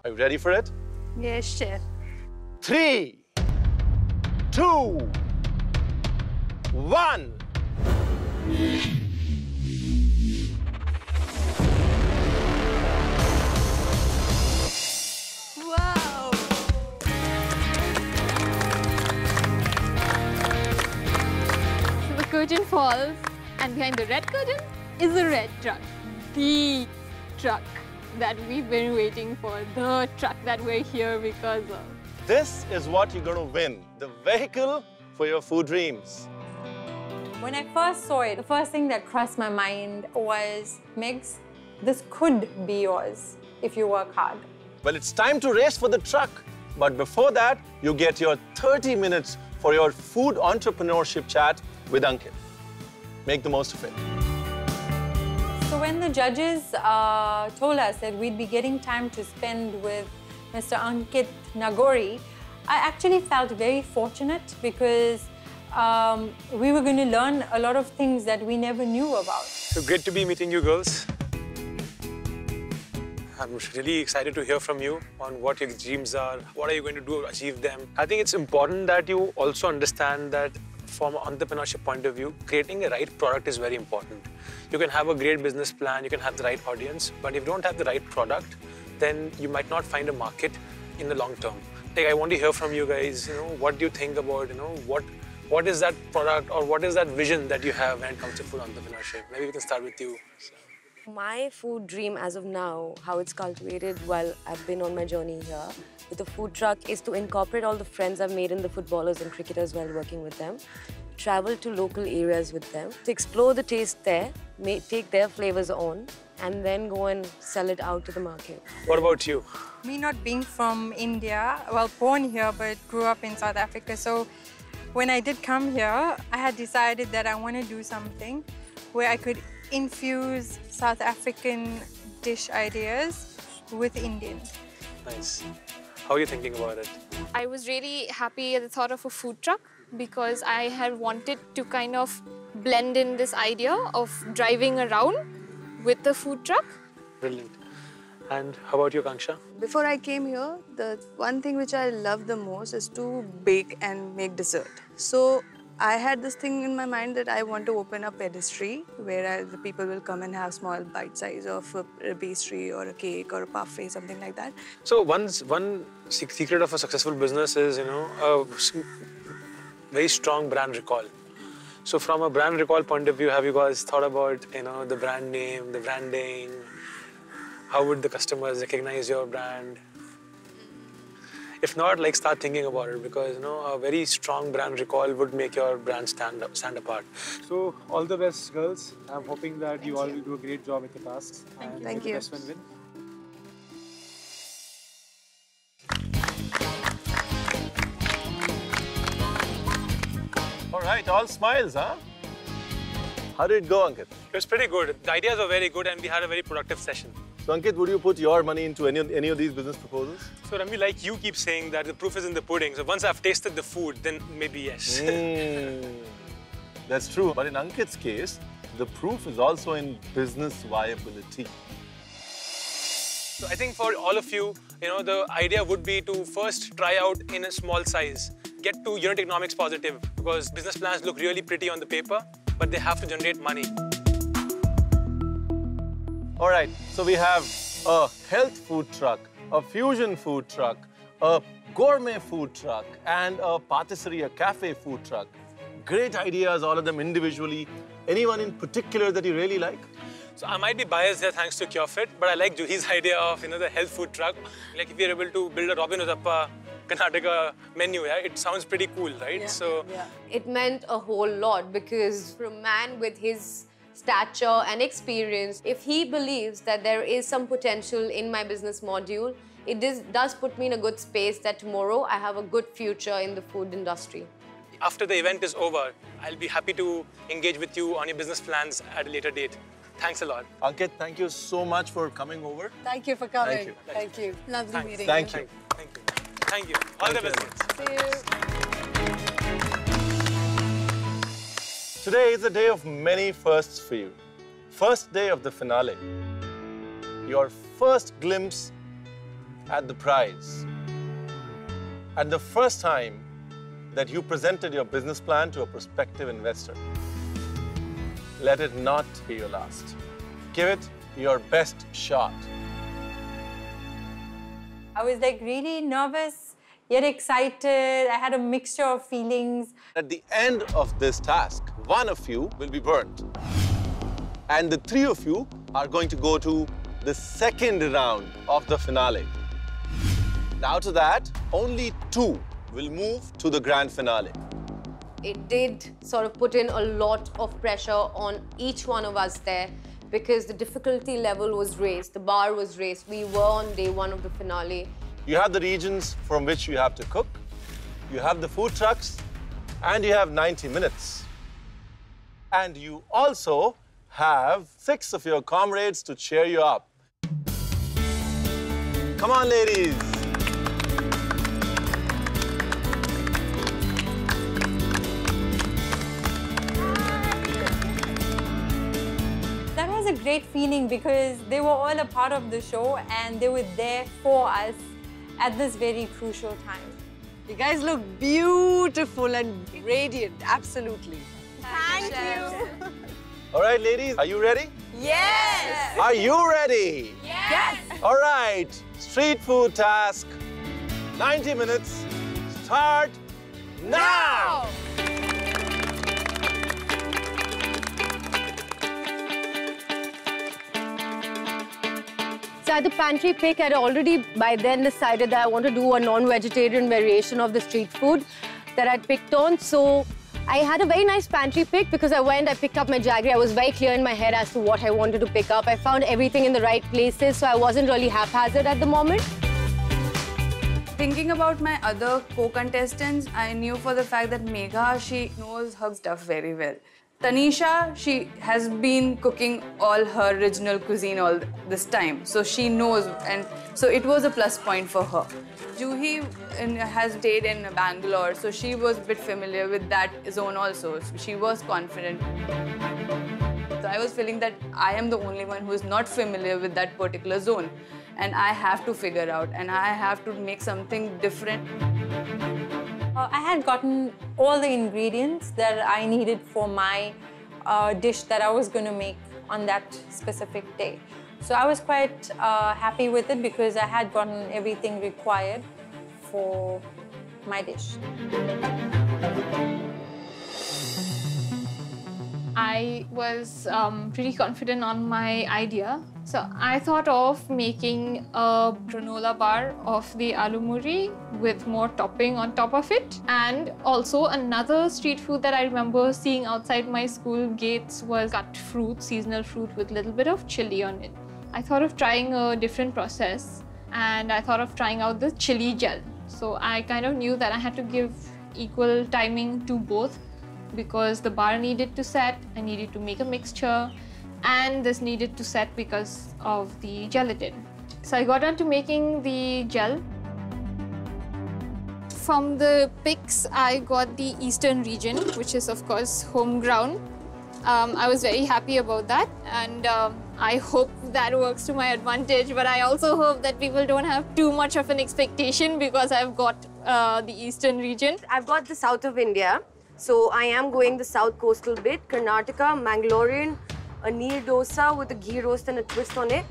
Are you ready for it? Yes, chef. 3, 2, 1. Wow! So the curtain falls, and behind the red curtain is a red truck. The truck that we've been waiting for. The truck that we're here because of. This is what you're going to win. The vehicle for your food dreams. When I first saw it, the first thing that crossed my mind was, Megs, this could be yours if you work hard. Well, it's time to race for the truck. But before that, you get your 30 minutes for your food entrepreneurship chat with Ankit. Make the most of it. So when the judges told us that we'd be getting time to spend with Mr. Ankit Nagori, I actually felt very fortunate because we were going to learn a lot of things that we never knew about. So great to be meeting you girls. I'm really excited to hear from you on what your dreams are, what are you going to do to achieve them. I think it's important that you also understand that from an entrepreneurship point of view, creating a right product is very important. You can have a great business plan, you can have the right audience, but if you don't have the right product, then you might not find a market in the long term. Like, I want to hear from you guys, what do you think about, what is that product or what is that vision that you have when it comes to food entrepreneurship? Maybe we can start with you. My food dream as of now, how it's cultivated while I've been on my journey here with the food truck, is to incorporate all the friends I've made in the footballers and cricketers while working with them, travel to local areas with them, to explore the taste there, take their flavors on, and then go and sell it out to the market. What about you? Me not being from India, well, born here, but grew up in South Africa. So when I did come here, I had decided that I want to do something where I could infuse South African dish ideas with Indian. Nice. How are you thinking about it? I was really happy at the thought of a food truck because I had wanted to kind of blend in this idea of driving around with the food truck. Brilliant. And how about you, Kanksha? Before I came here, the one thing which I love the most is to bake and make dessert. So I had this thing in my mind that I want to open a pastry where the people will come and have small bite size of a pastry or a cake or a parfait, something like that. So one secret of a successful business is, a very strong brand recall. So from a brand recall point of view, have you guys thought about, the brand name, the branding? How would the customers recognize your brand? If not, start thinking about it because, a very strong brand recall would make your brand stand apart. So, all the best, girls. I'm hoping that you all will do a great job with the tasks. Thank you. Best one win. All right, all smiles, huh? How did it go, Ankit? It was pretty good. The ideas were very good and we had a very productive session. So, Ankit, would you put your money into any of these business proposals? So, Ramvi, like you keep saying that the proof is in the pudding. So, once I've tasted the food, then maybe yes. That's true. But in Ankit's case, the proof is also in business viability. So, I think for all of you, the idea would be to first try out in a small size. Get to unit economics positive because business plans look really pretty on the paper, but they have to generate money. All right, so we have a health food truck, a fusion food truck, a gourmet food truck, and a patisserie, a cafe food truck. Great ideas, all of them individually. Anyone in particular that you really like? So I might be biased here thanks to CureFit, but I like Juhi's idea of, the health food truck. Like if you're able to build a Robin Uthappa Karnataka menu, yeah, it sounds pretty cool, right? Yeah. It meant a whole lot because for a man with his stature and experience, if he believes that there is some potential in my business module, it does put me in a good space that tomorrow I have a good future in the food industry. After the event is over, I'll be happy to engage with you on your business plans at a later date. Thanks a lot. Ankit, thank you so much for coming over. Thank you for coming. Thank you. Thank you. Lovely meeting Thank you. you. Thank you. Thank you. All the best. See you. Today is a day of many firsts for you. First day of the finale. Your first glimpse at the prize. And the first time that you presented your business plan to a prospective investor. Let it not be your last. Give it your best shot. I was like really nervous, yet excited. I had a mixture of feelings. At the end of this task, one of you will be burnt. And the three of you are going to go to the second round of the finale. Out of that, only two will move to the grand finale. It did sort of put in a lot of pressure on each one of us there because the difficulty level was raised, the bar was raised. We were on day one of the finale. You have the regions from which you have to cook, you have the food trucks, and you have 90 minutes. And you also have 6 of your comrades to cheer you up. Come on, ladies. That was a great feeling because they were all a part of the show and they were there for us at this very crucial time. You guys look beautiful and radiant, absolutely. Thank you. All right, ladies, are you ready? Yes! Are you ready? Yes! All right, street food task, 90 minutes, start now! So at the pantry pick, I'd already by then decided that I want to do a non-vegetarian variation of the street food that I'd picked on. So I had a very nice pantry pick because I picked up my jaggery. I was very clear in my head as to what I wanted to pick up. I found everything in the right places, so I wasn't really haphazard at the moment. Thinking about my other co-contestants, I knew for the fact that Megha, she knows her stuff very well. Tanisha, she has been cooking all her original cuisine all this time, so she knows, and so it was a plus point for her. Juhi has stayed in Bangalore, so she was a bit familiar with that zone also. So she was confident. So I was feeling that I am the only one who is not familiar with that particular zone, and I have to figure out, and I have to make something different. I had gotten all the ingredients that I needed for my dish that I was going to make on that specific day. So I was quite happy with it because I had gotten everything required for my dish. I was pretty confident on my idea. So I thought of making a granola bar of the aloo muri with more topping on top of it. And also another street food that I remember seeing outside my school gates was cut fruit, seasonal fruit with a little bit of chili on it. I thought of trying a different process and I thought of trying out the chili gel. So I kind of knew that I had to give equal timing to both because the bar needed to set, I needed to make a mixture, and this needed to set because of the gelatin. So I got on to making the gel. From the picks, I got the eastern region, which is of course home ground. I was very happy about that, and I hope that works to my advantage, but I also hope that people don't have too much of an expectation because I've got the eastern region. I've got the south of India, so I am going the south coastal bit, Karnataka, Mangalorean, a neer dosa with a ghee roast and a twist on it.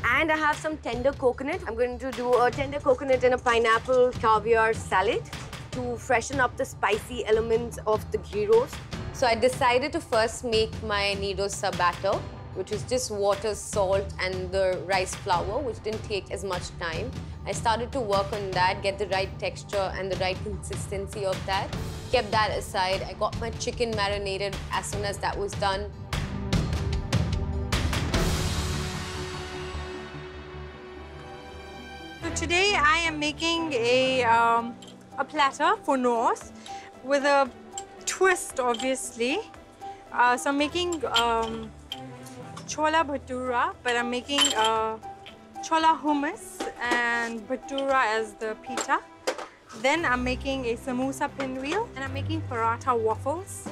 And I have some tender coconut. I'm going to do a tender coconut and a pineapple caviar salad to freshen up the spicy elements of the ghee roast. So I decided to first make my neer dosa batter, which is just water, salt, and the rice flour, which didn't take as much time. I started to work on that, get the right texture and the right consistency of that. Kept that aside. I got my chicken marinated as soon as that was done. So today I am making a platter for North with a twist, obviously. So I'm making chola bhatura, but I'm making chola hummus and bhatura as the pita. Then I'm making a samosa pinwheel, and I'm making paratha waffles,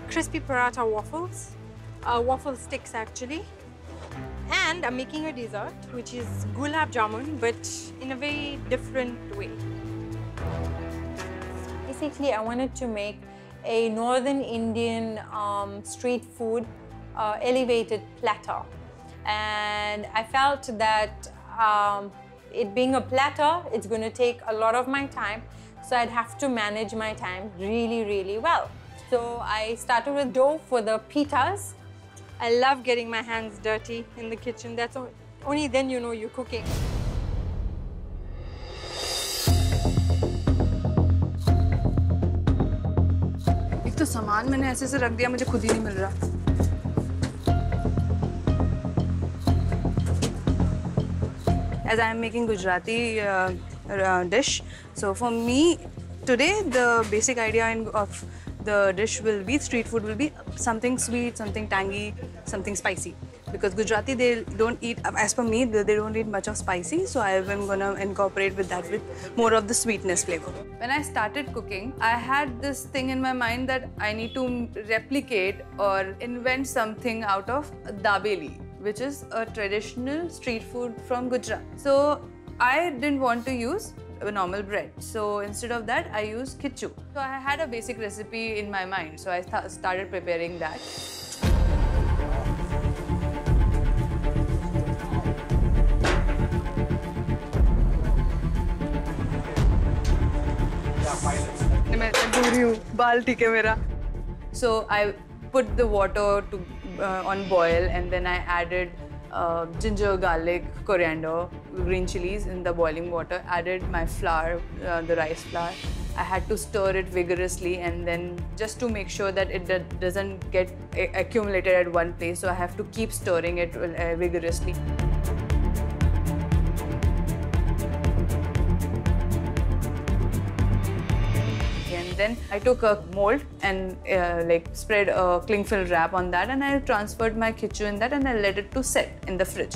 crispy paratha waffles, waffle sticks actually. And I'm making a dessert, which is gulab jamun, but in a very different way. Basically, I wanted to make a Northern Indian street food elevated platter. And I felt that it being a platter, it's going to take a lot of my time. So I'd have to manage my time really, really well. So I started with dough for the pitas. I love getting my hands dirty in the kitchen. That's only then you know you're cooking. एक तो सामान मैंने ऐसे से रख दिया, मुझे खुद ही नहीं मिल रहा. As I am making Gujarati dish, so for me today the basic idea of the dish will be, street food will be something sweet, something tangy, something spicy. Because Gujarati, they don't eat, as per me, they don't eat much of spicy, so I am gonna incorporate with that with more of the sweetness flavor. When I started cooking, I had this thing in my mind that I need to replicate or invent something out of dabeli, which is a traditional street food from Gujarat. So I didn't want to use a normal bread. So instead of that, I used khichu. So I had a basic recipe in my mind, so I started preparing that. So I put the water on boil, and then I added ginger, garlic, coriander, green chilies in the boiling water, added my flour, the rice flour. I had to stir it vigorously, and then just to make sure that it doesn't get accumulated at one place, so I have to keep stirring it vigorously. And then I took a mold and spread a cling film wrap on that, and I transferred my khichu in that, and I let it to set in the fridge.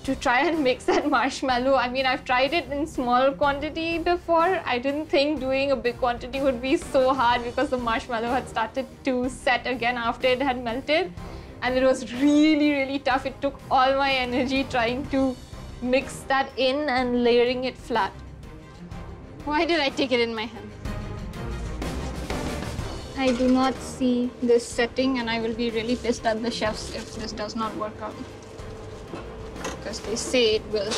To try and mix that marshmallow. I mean, I've tried it in small quantity before. I didn't think doing a big quantity would be so hard because the marshmallow had started to set again after it had melted. And it was really, really tough. It took all my energy trying to mix that in and layering it flat. Why did I take it in my hand? I do not see this setting, and I will be really pissed at the chefs if this does not work out. Because they say it will.